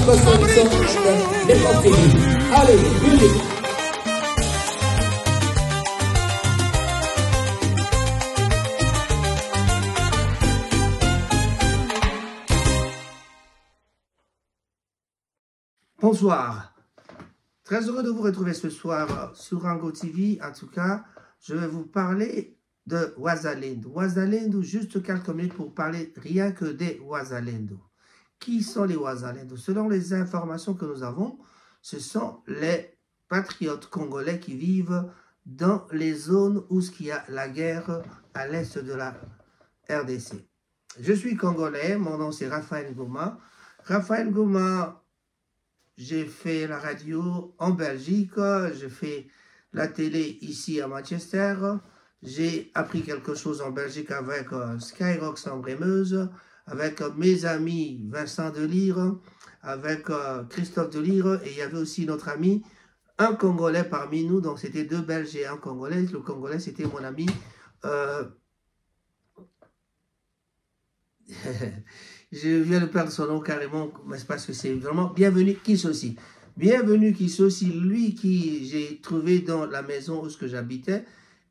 connexion de l'époque TV. Allez, musique. Bonsoir, très heureux de vous retrouver ce soir sur Rango TV. En tout cas, je vais vous parler de Wazalendo. Wazalendo, juste quelques minutes pour parler rien que des Wazalendo. Qui sont les Wazalendo? Selon les informations que nous avons, ce sont les patriotes congolais qui vivent dans les zones où il y a la guerre à l'est de la RDC. Je suis congolais, mon nom c'est Raphaël Goma. Raphaël Goma, j'ai fait la radio en Belgique, j'ai fait la télé ici à Manchester, j'ai appris quelque chose en Belgique avec Skyrock Sambre-Meuse, avec mes amis Vincent Delire, avec Christophe Delire, et il y avait aussi notre ami, un Congolais parmi nous, donc c'était deux Belges et un Congolais. Le Congolais c'était mon ami je viens de perdre son nom carrément, mais c'est parce que c'est vraiment Bienvenu Kissosi. Bienvenu Kissosi, lui qui j'ai trouvé dans la maison où j'habitais.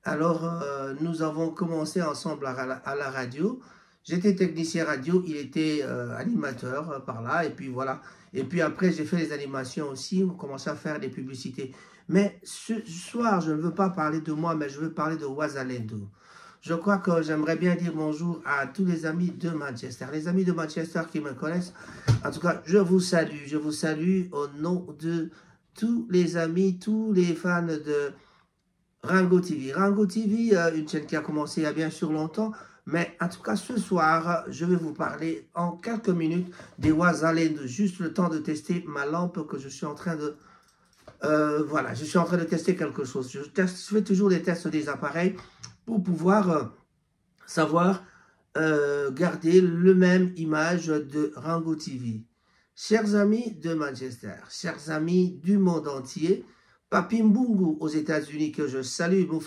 Alors, nous avons commencé ensemble à la radio. J'étais technicien radio, il était animateur par là, et puis voilà. Et puis après, j'ai fait les animations aussi, on commençait à faire des publicités. Mais ce soir, je ne veux pas parler de moi, mais je veux parler de Wazalendo. Je crois que j'aimerais bien dire bonjour à tous les amis de Manchester. Les amis de Manchester qui me connaissent, en tout cas, je vous salue au nom de tous les amis, tous les fans de Rango TV. Rango TV, une chaîne qui a commencé il y a bien sûr longtemps, mais en tout cas, ce soir, je vais vous parler en quelques minutes des Wazalendo. Juste le temps de tester ma lampe que je suis en train de... voilà, je suis en train de tester quelque chose. Je fais toujours des tests des appareils pour pouvoir savoir garder le même image de Rango TV. Chers amis de Manchester, chers amis du monde entier, Papi Mbungu aux États-Unis que je salue, mon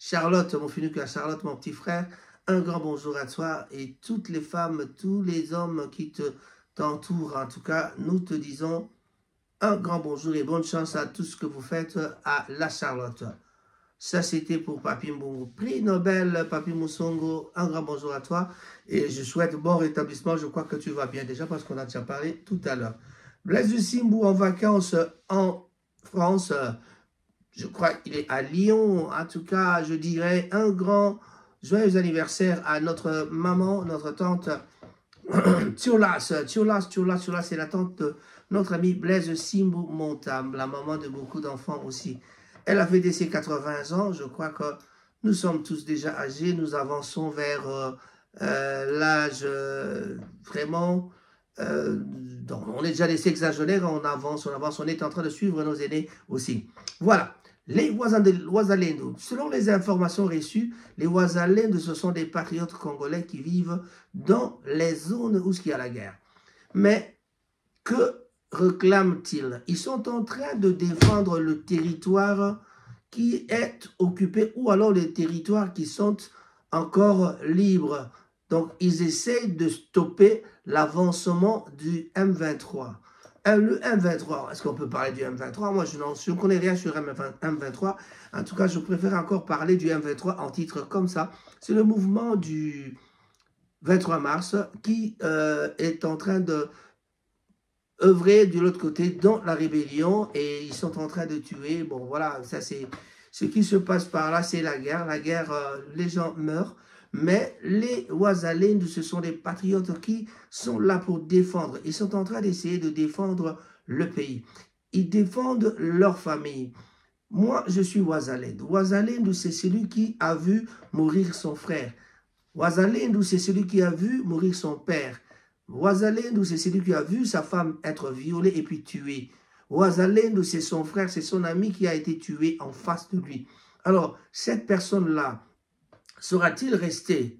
Charlotte, Charlotte, mon petit frère, un grand bonjour à toi et toutes les femmes, tous les hommes qui t'entourent. En tout cas, nous te disons un grand bonjour et bonne chance à tout ce que vous faites à la Charlotte. Ça, c'était pour Papi Mbungu. Prix Nobel, Papi Musongo, un grand bonjour à toi. Et je souhaite bon rétablissement. Je crois que tu vas bien déjà parce qu'on a déjà parlé tout à l'heure. Blaise Simbou en vacances en France. Je crois qu'il est à Lyon. En tout cas, je dirais un grand joyeux anniversaire à notre maman, notre tante Tiolas, c'est la tante de notre ami Blaise Simbou Montam, la maman de beaucoup d'enfants aussi. Elle a fêté ses 80 ans, je crois que nous sommes tous déjà âgés, nous avançons vers l'âge vraiment, on est déjà des sexagénaires, on avance, on est en train de suivre nos aînés aussi. Voilà, les Wazalendo, selon les informations reçues, les Wazalendo, ce sont des patriotes congolais qui vivent dans les zones où il y a la guerre. Mais que réclament-ils? Ils sont en train de défendre le territoire qui est occupé ou alors les territoires qui sont encore libres. Donc, ils essayent de stopper l'avancement du M23. Le M23, est-ce qu'on peut parler du M23? Moi, je ne connais rien sur M23. En tout cas, je préfère encore parler du M23 en titre comme ça. C'est le mouvement du 23 mars qui est en train de œuvrer de l'autre côté dans la rébellion et ils sont en train de tuer. Bon, voilà, ça c'est ce qui se passe par là, c'est la guerre. La guerre, les gens meurent. Mais les Wazalendo, ce sont des patriotes qui sont là pour défendre. Ils sont en train d'essayer de défendre le pays. Ils défendent leur famille. Moi, je suis Wazalendo. Wazalendo, c'est celui qui a vu mourir son frère. Wazalendo, c'est celui qui a vu mourir son père. Wazalendo, c'est celui qui a vu sa femme être violée et puis tuée. Wazalendo, c'est son frère, c'est son ami qui a été tué en face de lui. Alors, cette personne-là, sera-t-il resté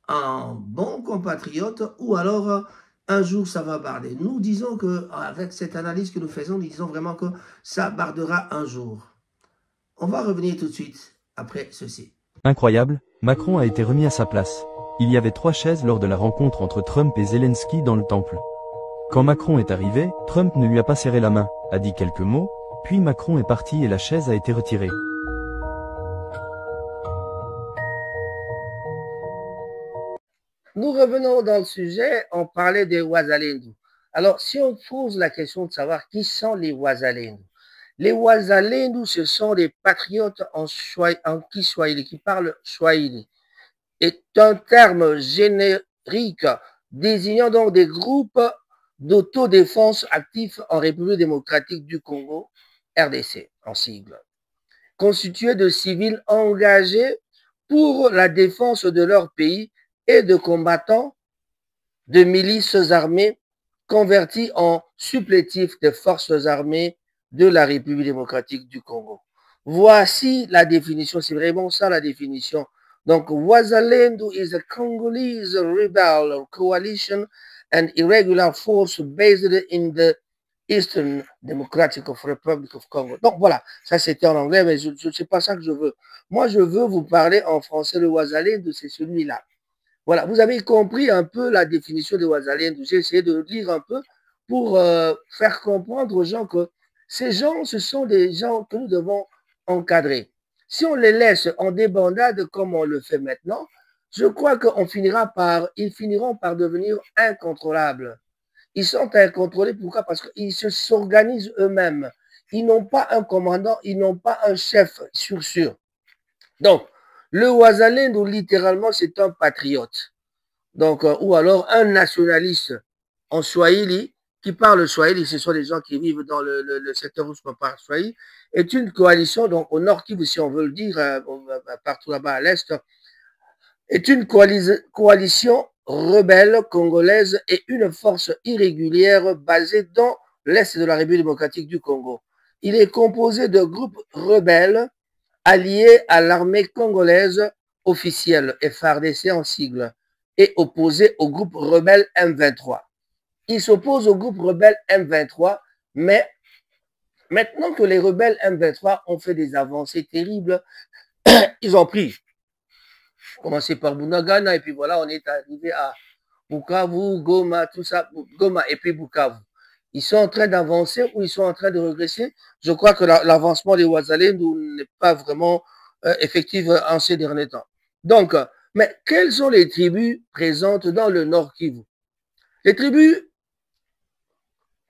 un bon compatriote ou alors un jour ça va barder? Nous disons que, avec cette analyse que nous faisons, nous disons vraiment que ça bardera un jour. On va revenir tout de suite après ceci. Incroyable, Macron a été remis à sa place. Il y avait 3 chaises lors de la rencontre entre Trump et Zelensky dans le temple. Quand Macron est arrivé, Trump ne lui a pas serré la main, a dit quelques mots, puis Macron est parti et la chaise a été retirée. Nous revenons dans le sujet, on parlait des Wazalendo. Alors, si on pose la question de savoir qui sont les Wazalendo, les Wazalendo, ce sont des patriotes en Kiswahili, qui parlent Swahili. Est un terme générique désignant donc des groupes d'autodéfense actifs en République démocratique du Congo, RDC en sigle, constitués de civils engagés pour la défense de leur pays et de combattants de milices armées convertis en supplétifs des forces armées de la République démocratique du Congo. Voici la définition, c'est vraiment ça la définition. Donc, Wazalendo is a Congolese rebel coalition and irregular force based in the Eastern Democratic Republic of Congo. Donc voilà, ça c'était en anglais, mais je ne sais pas ça que je veux. Moi, je veux vous parler en français. Le Wazalendo, c'est celui-là. Voilà, vous avez compris un peu la définition de Wazalendo. J'ai essayé de lire un peu pour faire comprendre aux gens que ces gens, ce sont des gens que nous devons encadrer. Si on les laisse en débandade comme on le fait maintenant, je crois ils finiront par devenir incontrôlables. Ils sont incontrôlés, pourquoi? Parce qu'ils s'organisent eux-mêmes. Ils n'ont pas un commandant, ils n'ont pas un chef sûr. Donc, le Wazalendo, littéralement, c'est un patriote. Donc, ou alors un nationaliste en Swahili, qui parle Swahili, ce sont des gens qui vivent dans le secteur où on parle Swahili, est une coalition, donc au Nord Kivu, si on veut le dire, partout là-bas à l'Est, est une coalition rebelle congolaise et une force irrégulière basée dans l'Est de la République démocratique du Congo. Il est composé de groupes rebelles alliés à l'armée congolaise officielle, FARDC en sigle, et opposé au groupe rebelle M23. Il s'oppose au groupe rebelle M23, mais maintenant que les rebelles M23 ont fait des avancées terribles, ils ont pris, commencé par Bunagana, et puis voilà, on est arrivé à Bukavu, Goma, tout ça, Goma, et puis Bukavu. Ils sont en train d'avancer ou ils sont en train de regresser. Je crois que l'avancement des Wazalendo n'est pas vraiment effectif en ces derniers temps. Donc, mais quelles sont les tribus présentes dans le Nord Kivu? Les tribus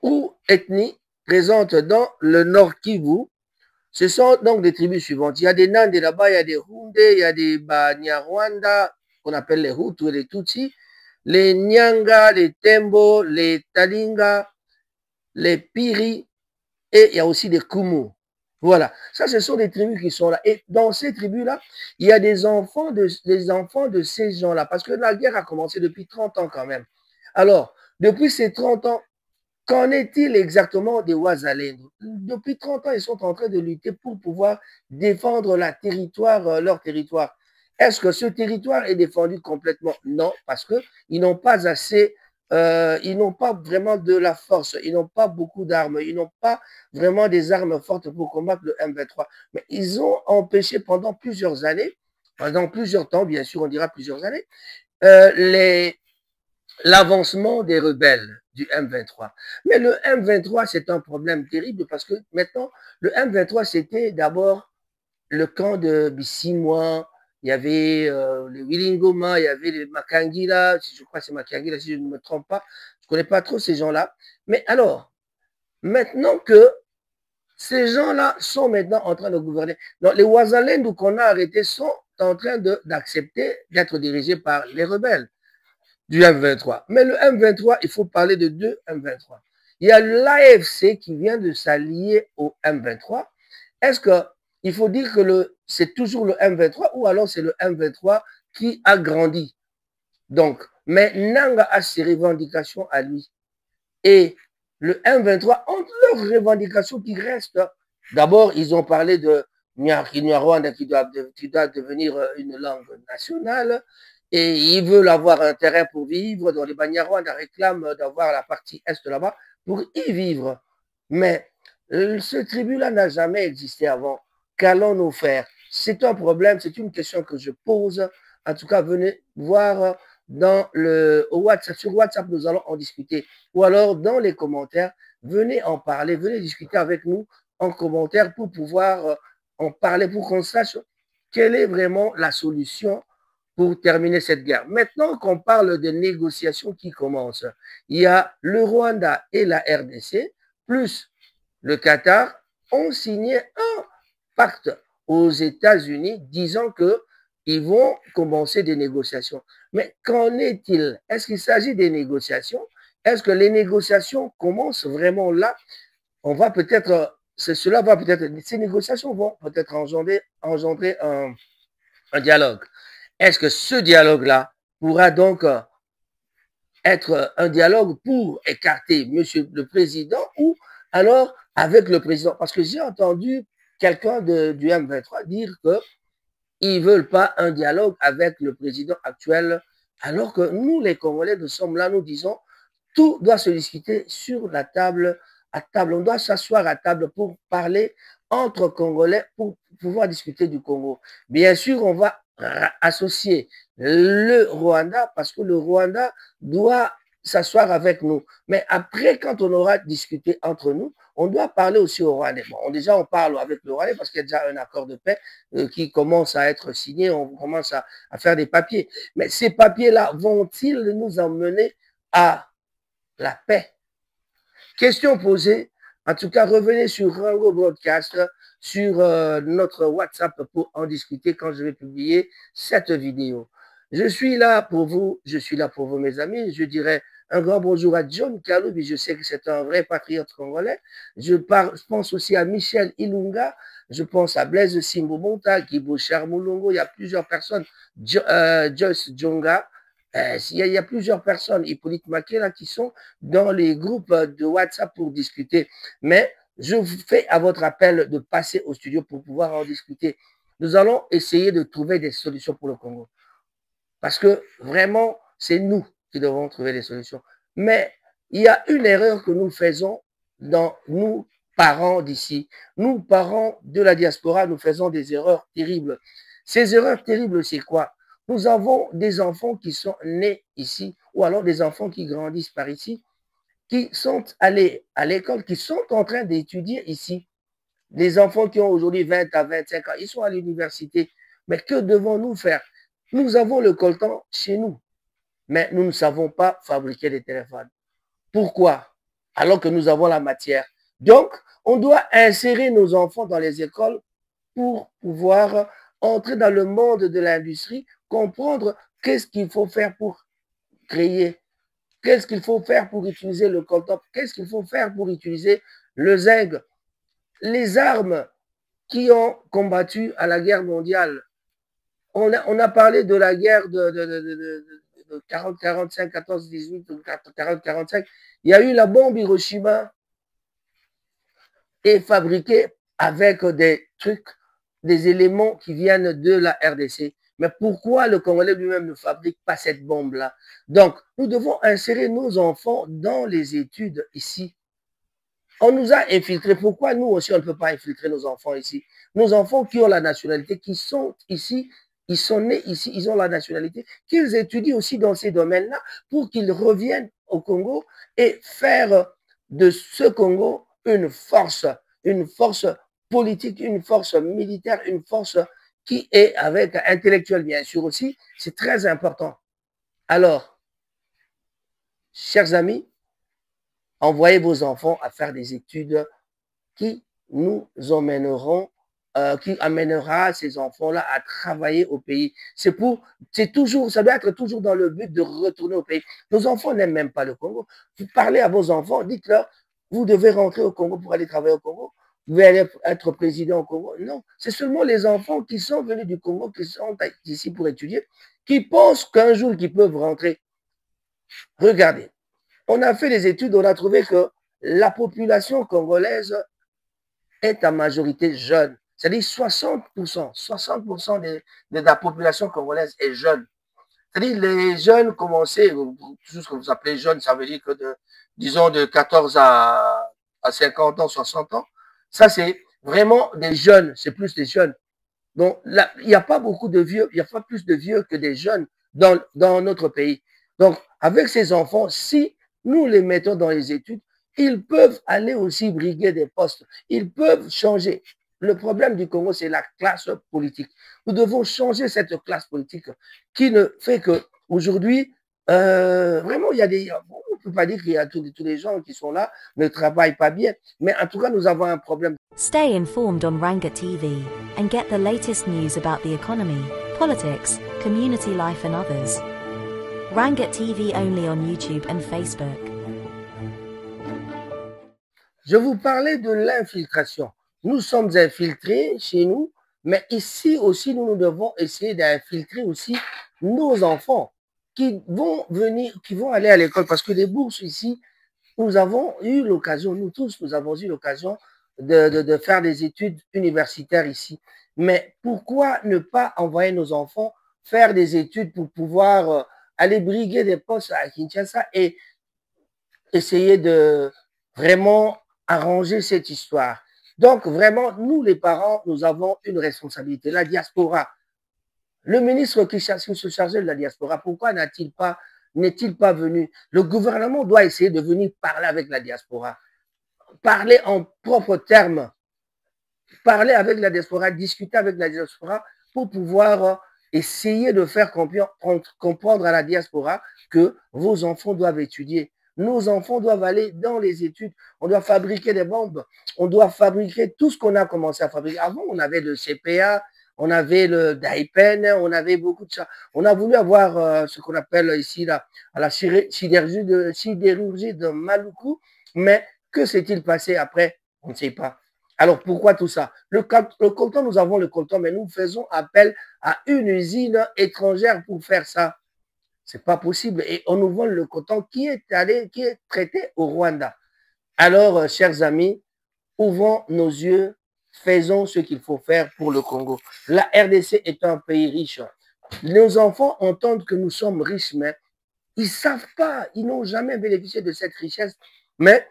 ou ethnies présentes dans le Nord Kivu, ce sont donc des tribus suivantes. Il y a des Nande là-bas, il y a des Hunde, il y a des Banyarwanda, qu'on appelle les Hutus et les Tutsis, les Nyanga, les Tembo, les Talinga, les Piri, et il y a aussi des Kumu. Voilà, ça ce sont des tribus qui sont là. Et dans ces tribus-là, il y a des enfants de ces gens-là, parce que la guerre a commencé depuis 30 ans quand même. Alors, depuis ces 30 ans, qu'en est-il exactement des Wazalendo? Depuis 30 ans, ils sont en train de lutter pour pouvoir défendre leur territoire. Est-ce que ce territoire est défendu complètement? Non, parce qu'ils n'ont pas assez, ils n'ont pas vraiment de la force, ils n'ont pas beaucoup d'armes, ils n'ont pas vraiment des armes fortes pour combattre le M23. Mais ils ont empêché pendant plusieurs années, pendant plusieurs temps, bien sûr, on dira plusieurs années, l'avancement des rebelles du M23. Mais le M23, c'est un problème terrible parce que maintenant, le M23, c'était d'abord le camp de Bissimwa, il y avait le Willingoma, il y avait les Makangila, je crois que c'est Makangila, si je ne me trompe pas, je ne connais pas trop ces gens-là. Mais alors, maintenant que ces gens-là sont maintenant en train de gouverner, donc les Wazalendo qu'on a arrêtés sont en train d'accepter d'être dirigés par les rebelles du M23. Mais le M23, il faut parler de deux M23. Il y a l'AFC qui vient de s'allier au M23. Est-ce qu'il faut dire que c'est toujours le M23 ou alors c'est le M23 qui a grandi? Donc, mais Nanga a ses revendications à lui. Et le M23, entre leurs revendications qui restent, d'abord, ils ont parlé de Kinyarwanda qui doit devenir une langue nationale. Et ils veulent avoir un terrain pour vivre. Dans les Banyarwanda réclament d'avoir la partie est là-bas pour y vivre. Mais ce tribu-là n'a jamais existé avant. Qu'allons-nous faire? C'est un problème, c'est une question que je pose. En tout cas, venez voir au WhatsApp. Sur WhatsApp, nous allons en discuter. Ou alors dans les commentaires, venez en parler, venez discuter avec nous en commentaire pour pouvoir en parler, pour qu'on sache quelle est vraiment la solution pour terminer cette guerre. Maintenant qu'on parle de négociations qui commencent, il y a le Rwanda et la RDC, plus le Qatar, ont signé un pacte aux États-Unis disant qu'ils vont commencer des négociations. Mais qu'en est-il? Est-ce qu'il s'agit des négociations? Est-ce que les négociations commencent vraiment là? On va peut-être, cela va peut-être, ces négociations vont peut-être engendrer un dialogue. Est-ce que ce dialogue-là pourra donc être un dialogue pour écarter Monsieur le Président ou alors avec le Président? Parce que j'ai entendu quelqu'un du M23 dire qu'ils ne veulent pas un dialogue avec le Président actuel, alors que nous, les Congolais, nous sommes là, nous disons, tout doit se discuter sur la table, à table. On doit s'asseoir à table pour parler entre Congolais, pour pouvoir discuter du Congo. Bien sûr, on va associer le Rwanda parce que le Rwanda doit s'asseoir avec nous. Mais après, quand on aura discuté entre nous, on doit parler aussi au Rwandais. Bon, déjà, on parle avec le Rwandais parce qu'il y a déjà un accord de paix qui commence à être signé, on commence à faire des papiers. Mais ces papiers-là vont-ils nous emmener à la paix? Question posée. En tout cas, revenez sur Rango Broadcast, sur notre WhatsApp pour en discuter quand je vais publier cette vidéo. Je suis là pour vous, je suis là pour vous, mes amis. Je dirais un grand bonjour à John Kaloubi, je sais que c'est un vrai patriote congolais. Je pense aussi à Michel Ilunga, je pense à Blaise Simbo-Monta, Guibo Charmoulongo, il y a plusieurs personnes, Joyce Djonga. Il y a plusieurs personnes, Hippolyte Makela, qui sont dans les groupes de WhatsApp pour discuter. Mais je vous fais à votre appel de passer au studio pour pouvoir en discuter. Nous allons essayer de trouver des solutions pour le Congo. Parce que vraiment, c'est nous qui devons trouver des solutions. Mais il y a une erreur que nous faisons dans nous, parents d'ici. Nous, parents de la diaspora, nous faisons des erreurs terribles. Ces erreurs terribles, c'est quoi? Nous avons des enfants qui sont nés ici, ou alors des enfants qui grandissent par ici, qui sont allés à l'école, qui sont en train d'étudier ici. Les enfants qui ont aujourd'hui 20 à 25 ans, ils sont à l'université. Mais que devons-nous faire? Nous avons le coltan chez nous, mais nous ne savons pas fabriquer des téléphones. Pourquoi? Alors que nous avons la matière. Donc, on doit insérer nos enfants dans les écoles pour pouvoir entrer dans le monde de l'industrie, comprendre qu'est-ce qu'il faut faire pour créer, qu'est-ce qu'il faut faire pour utiliser le coltan, qu'est-ce qu'il faut faire pour utiliser le zinc. Les armes qui ont combattu à la guerre mondiale. On a parlé de la guerre de 40, 45, 14, 18, 40, 45. Il y a eu la bombe Hiroshima et fabriquée avec des trucs, des éléments qui viennent de la RDC. Mais pourquoi le Congolais lui-même ne fabrique pas cette bombe-là? Donc, nous devons insérer nos enfants dans les études ici. On nous a infiltrés. Pourquoi nous aussi, on ne peut pas infiltrer nos enfants ici? Nos enfants qui ont la nationalité, qui sont ici, ils sont nés ici, ils ont la nationalité, qu'ils étudient aussi dans ces domaines-là pour qu'ils reviennent au Congo et faire de ce Congo une force politique, une force militaire, une force qui est avec intellectuelle, bien sûr aussi. C'est très important. Alors, chers amis, envoyez vos enfants à faire des études qui nous emmèneront, qui amènera ces enfants-là à travailler au pays. Ça doit être toujours dans le but de retourner au pays. Nos enfants n'aiment même pas le Congo. Vous parlez à vos enfants, dites-leur, vous devez rentrer au Congo pour aller travailler au Congo. Vous devez aller être président au Congo. Non, c'est seulement les enfants qui sont venus du Congo, qui sont ici pour étudier, qui pensent qu'un jour qu'ils peuvent rentrer. Regardez. On a fait des études, on a trouvé que la population congolaise est en majorité jeune. C'est-à-dire 60% de la population congolaise est jeune. C'est-à-dire les jeunes commençaient, tout ce que vous appelez jeunes, ça veut dire que disons de 14 à 50 ans, 60 ans, ça c'est vraiment des jeunes, c'est plus des jeunes. Donc là, il n'y a pas beaucoup de vieux, il n'y a pas plus de vieux que des jeunes dans notre pays. Donc, avec ces enfants, si nous les mettons dans les études, ils peuvent aller aussi briguer des postes. Ils peuvent changer. Le problème du Congo, c'est la classe politique. Nous devons changer cette classe politique qui ne fait que aujourd'hui, vraiment, il y a des. On ne peut pas dire qu'il y a tous les gens qui sont là ne travaillent pas bien, mais en tout cas, nous avons un problème. Stay informed on Ranga TV and get the latest news about the economy, politics, community life and others. Rangat TV only on YouTube and Facebook. Je vous parlais de l'infiltration. Nous sommes infiltrés chez nous, mais ici aussi, nous devons essayer d'infiltrer aussi nos enfants qui vont venir, qui vont aller à l'école. Parce que les bourses ici, nous avons eu l'occasion, nous tous, nous avons eu l'occasion de faire des études universitaires ici. Mais pourquoi ne pas envoyer nos enfants faire des études pour pouvoir aller briguer des postes à Kinshasa et essayer de vraiment arranger cette histoire. Donc, vraiment, nous, les parents, nous avons une responsabilité. La diaspora, le ministre qui se chargeait de la diaspora, pourquoi n'est-il pas venu? Le gouvernement doit essayer de venir parler avec la diaspora, parler en propres termes, parler avec la diaspora, discuter avec la diaspora pour pouvoir essayer de faire comprendre à la diaspora que vos enfants doivent étudier. Nos enfants doivent aller dans les études. On doit fabriquer des bombes. On doit fabriquer tout ce qu'on a commencé à fabriquer. Avant, on avait le CPA, on avait le Daipen, on avait beaucoup de ça. On a voulu avoir ce qu'on appelle ici à la sidérurgie de Maluku. Mais que s'est-il passé après? On ne sait pas. Alors, pourquoi tout ça? Le coltan, nous avons le coltan, mais nous faisons appel à une usine étrangère pour faire ça. C'est pas possible. Et on nous vole le coton qui est traité au Rwanda. Alors, chers amis, ouvrons nos yeux, faisons ce qu'il faut faire pour le Congo. La RDC est un pays riche. Nos enfants entendent que nous sommes riches, mais ils ne savent pas, ils n'ont jamais bénéficié de cette richesse. Mais,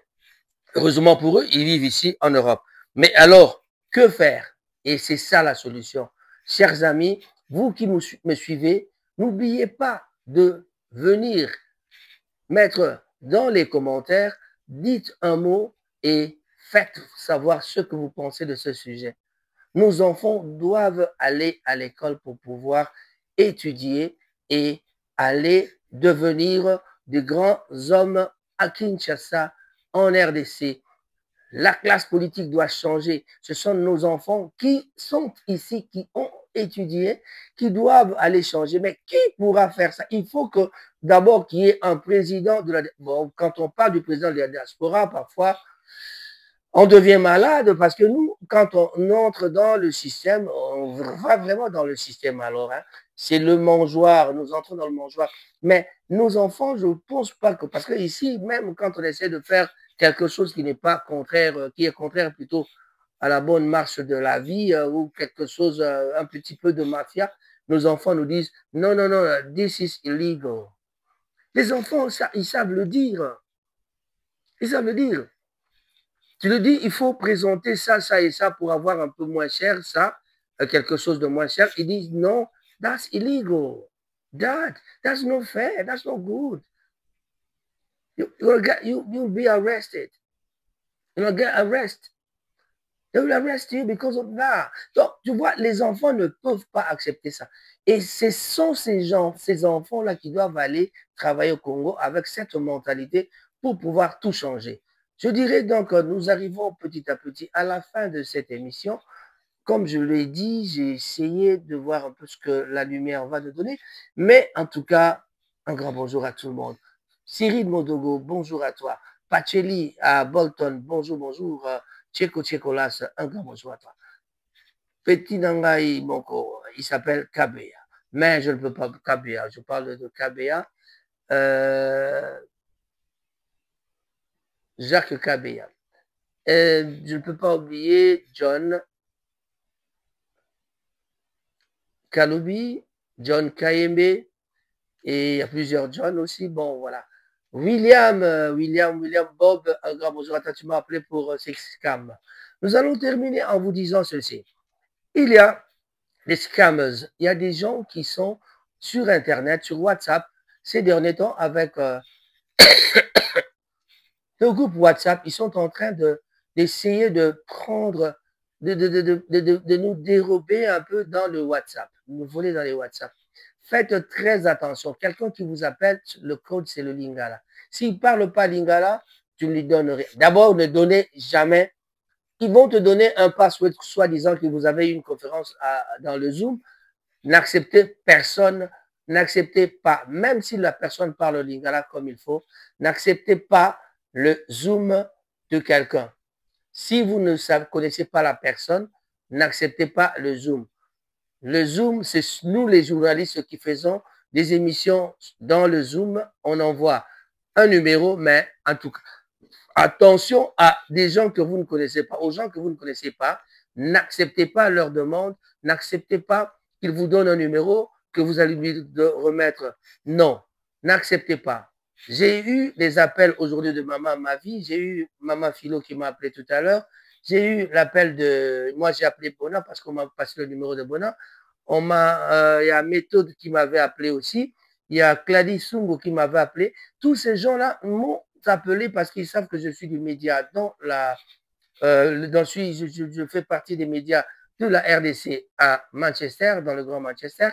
heureusement pour eux, ils vivent ici en Europe. Mais alors, que faire? Et c'est ça la solution. Chers amis, vous qui me suivez, n'oubliez pas de venir mettre dans les commentaires, dites un mot et faites savoir ce que vous pensez de ce sujet. Nos enfants doivent aller à l'école pour pouvoir étudier et aller devenir de grands hommes à Kinshasa, en RDC. La classe politique doit changer. Ce sont nos enfants qui sont ici, qui ont étudié, qui doivent aller changer. Mais qui pourra faire ça? Il faut que d'abord qu'il y ait un président de la... Bon, quand on parle du président de la diaspora, parfois, on devient malade parce que nous, quand on entre dans le système, on va vraiment dans le système alors. Hein, c'est le mangeoire, nous entrons dans le mangeoire. Mais nos enfants, je ne pense pas que... Parce que ici, même quand on essaie de faire quelque chose qui n'est pas contraire, qui est contraire plutôt à la bonne marche de la vie ou quelque chose, un petit peu de mafia, nos enfants nous disent non, non, non, this is illegal. Les enfants, ils savent le dire. Ils savent le dire. Tu le dis, il faut présenter ça, ça et ça pour avoir un peu moins cher, ça, quelque chose de moins cher. Ils disent non, that's illegal. That's not fair, that's not good. You'll be arrested. You'll get arrested. They will arrest you because of that. Donc, tu vois, les enfants ne peuvent pas accepter ça. Et ce sont ces enfants-là qui doivent aller travailler au Congo avec cette mentalité pour pouvoir tout changer. Je dirais donc, nous arrivons petit à petit à la fin de cette émission. Comme je l'ai dit, j'ai essayé de voir un peu ce que la lumière va nous donner. Mais en tout cas, un grand bonjour à tout le monde. Cyril Modogo, bonjour à toi. Pacheli à Bolton, bonjour, bonjour. Tcheko Tchekolas, un grand bonjour à toi. Petit Nangai Moko, il s'appelle Kabea. Mais je ne peux pas Kabea, je parle de Kabea. Jacques Kabea. Je ne peux pas oublier John Kaloubi, John Kayembe, et il y a plusieurs John aussi. Bon, voilà. William Bob, un grand bonjour à toi, tu m'as appelé pour Sexcam. Nous allons terminer en vous disant ceci. Il y a des scammers, il y a des gens qui sont sur Internet, sur WhatsApp, ces derniers temps, avec le groupe WhatsApp, ils sont en train d'essayer de prendre, de nous dérober un peu dans le WhatsApp, nous voler dans les WhatsApp. Faites très attention. Quelqu'un qui vous appelle, le code, c'est le Lingala. S'il ne parle pas Lingala, tu ne lui donnes rien. D'abord, ne donnez jamais. Ils vont te donner un password, soi-disant que vous avez une conférence dans le Zoom. N'acceptez personne, n'acceptez pas, même si la personne parle Lingala comme il faut, n'acceptez pas le Zoom de quelqu'un. Si vous ne connaissez pas la personne, n'acceptez pas le Zoom. Le Zoom, c'est nous les journalistes qui faisons des émissions dans le Zoom. On envoie un numéro, mais en tout cas, attention à des gens que vous ne connaissez pas, aux gens que vous ne connaissez pas. N'acceptez pas leur demande, n'acceptez pas qu'ils vous donnent un numéro que vous allez lui remettre. Non, n'acceptez pas. J'ai eu des appels aujourd'hui de Maman Ma Vie. J'ai eu Maman Philo qui m'a appelé tout à l'heure. J'ai eu l'appel de... Moi, j'ai appelé Bona parce qu'on m'a passé le numéro de Bona. Il y a Méthode qui m'avait appelé aussi. Il y a Clady Sungo qui m'avait appelé. Tous ces gens-là m'ont appelé parce qu'ils savent que je suis du média je fais partie des médias de la RDC à Manchester, dans le Grand Manchester.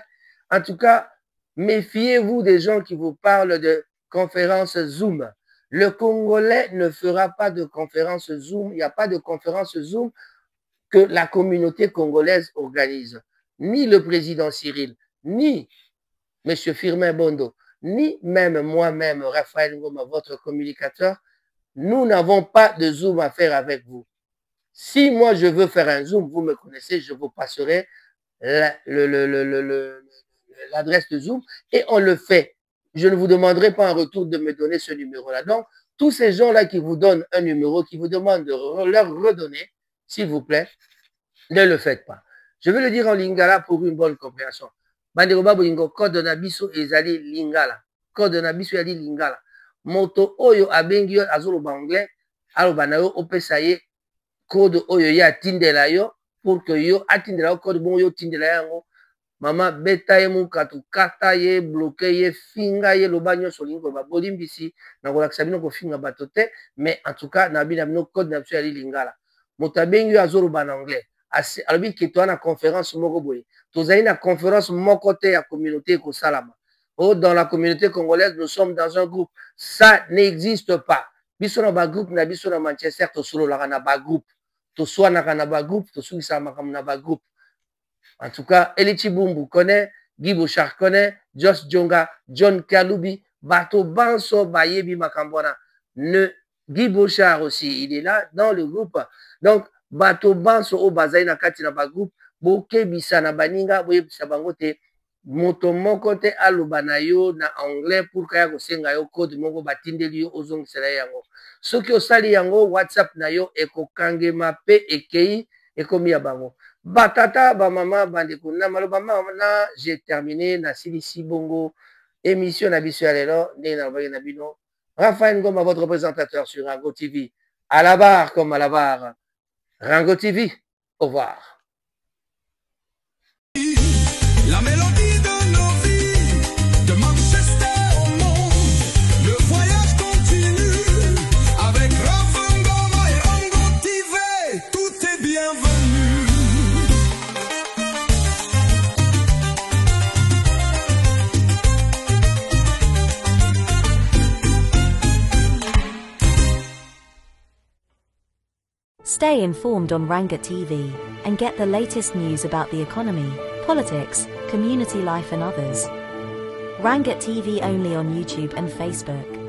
En tout cas, méfiez-vous des gens qui vous parlent de conférence Zoom. Le Congolais ne fera pas de conférence Zoom. Il n'y a pas de conférence Zoom que la communauté congolaise organise. Ni le président Cyril, ni M. Firmin Bondo, ni même moi-même, Raphaël Ngoma, votre communicateur, nous n'avons pas de Zoom à faire avec vous. Si moi je veux faire un Zoom, vous me connaissez, je vous passerai l'adresse de Zoom et on le fait. Je ne vous demanderai pas en retour de me donner ce numéro-là. Donc, tous ces gens-là qui vous donnent un numéro, qui vous demandent de leur redonner, s'il vous plaît, ne le faites pas. Je vais le dire en lingala pour une bonne compréhension. Bandeko babolingo code na biso ezali lingala. Code na biso ezali lingala. Moto oyo abengi yo azoloba anglais, aloba na yo opesa ye code oyo ya tindela yo pour que yo atindela yo code bon yo tindela yango. Mama beta ye mukatu kata ye bloqué ye finga ye loba nyonso lingo ba bolimbisi na kolakisa bino ko finga bato te, mais en tout cas na bina bino code na biso ezali lingala. Moto abengi yo azoloba en anglais. Alors que toi na conférence moko boye tozali na conférence moko te ya communauté ko salama. Oh, dans la communauté congolaise nous sommes dans un groupe, ça n'existe pas. Biso na ba groupe na biso na Manchester to solo la na ba groupe to soa na ba groupe to sui sa makam na ba groupe. En tout cas Elichi Bumbu connaît, Guy Bouchard connaît, Josh Djonga, John Kalubi, Bato Banso Bayebi Makambona, Guy Bouchard aussi, il est là dans le groupe. Donc bato banso o bazai na kati na ba groupe boke bisa na baninga boye bisa bango te moto moko te aloba na yo na anglais pour kaya ko senga yo code moko batindeli yo ozongisela yango soki osali yango WhatsApp na yo ekokangema pe ekei ekomi ya bango batata ba mama bandeko na maloba na j'ai terminé na silisi bongo émission na biso ya lelo ndenge na lobaki na bino Raphaël Ngoma votre présentateur sur Rango TV à la barre comme à la barre. Rango TV, au revoir. La mélodie de nos vies, de Manchester au monde, le voyage continue, avec Raphaël Ngoma et Rango TV, tout est bienvenu. Stay informed on Ranga TV and get the latest news about the economy, politics, community life and others. Ranga TV only on YouTube and Facebook.